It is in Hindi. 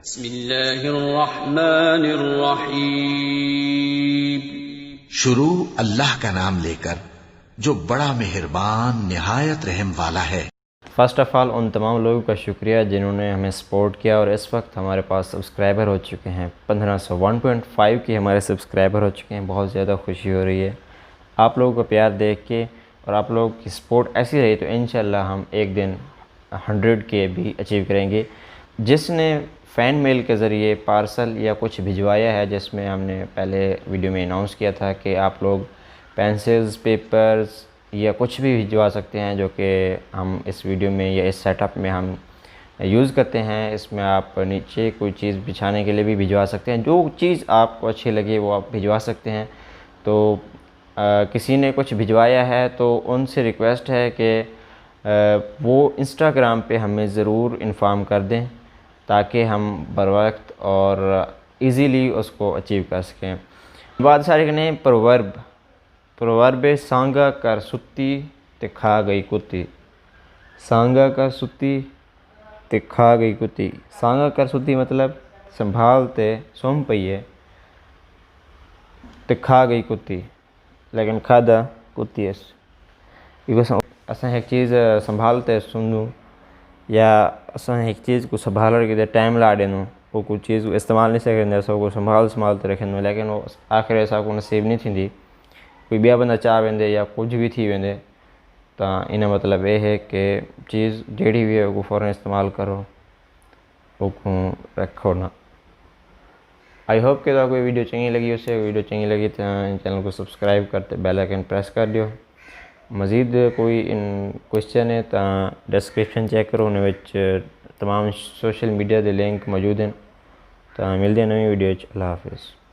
बिस्मिल्लाहिर्रहमानिर्रहीम। शुरू अल्लाह का नाम लेकर जो बड़ा मेहरबान निहायत रहम वाला है। फ़र्स्ट ऑफ़ ऑल उन तमाम लोगों का शुक्रिया जिन्होंने हमें सपोर्ट किया और इस वक्त हमारे पास सब्सक्राइबर हो चुके हैं 1500 1.5 के हमारे सब्सक्राइबर हो चुके हैं। बहुत ज़्यादा खुशी हो रही है आप लोगों का प्यार देख के, और आप लोगों की सपोर्ट ऐसी रही तो इंशाल्लाह हम एक दिन 100 के भी अचीव करेंगे। जिसने फ़ैन मेल के ज़रिए पार्सल या कुछ भिजवाया है, जिसमें हमने पहले वीडियो में अनाउंस किया था कि आप लोग पेंसिल्स, पेपर्स या कुछ भी भिजवा सकते हैं, जो कि हम इस वीडियो में या इस सेटअप में हम यूज़ करते हैं। इसमें आप नीचे कोई चीज़ बिछाने के लिए भी भिजवा सकते हैं, जो चीज़ आपको अच्छी लगे वो आप भिजवा सकते हैं। तो किसी ने कुछ भिजवाया है तो उनसे रिक्वेस्ट है कि वो इंस्टाग्राम पे हमें ज़रूर इन्फॉर्म कर दें, ताकि हम बर वक्त और इजीली उसको अचीव कर सकें। बात सारे कने प्रोवर्ब सांगा कर सुत्ती ते खा गई कुत्ती। सांगा कर सुत्ती ते खा गई कुत्ती। सांगा कर सुत्ती मतलब संभालते सोम पई है ते खा गई कुत्ती, लेकिन खादा कुत्ती है। असां एक चीज़ संभालते सुनूं या असां एक चीज़ को संभाल के टाइम ला दें, वो कुछ चीज़ इस्तेमाल नहीं सकें, असां को संभालते रखें, लेकिन वो आखिर असां को नसीब नहीं थी। कोई बिया बंदा चाह वेंदे या कुछ भी थी वेंदे, तो इन मतलब ये है कि चीज़ जड़ी भी है वो फ़ौरन इस्तेमाल करो, वो रखो ना। आई होप कि कोई वीडियो चंगी लगी, उससे वीडियो चंगी लगी तो चैनल को सब्सक्राइब करते बेल आइकन प्रेस कर दियो। मज़ीद कोई क्वेश्चन है तो डिस्क्रिप्शन चेक करो, उन्हें तमाम सोशल मीडिया के लिंक मौजूद हैं। तो मिलते हैं नई वीडियो। अल्लाह हाफिज़।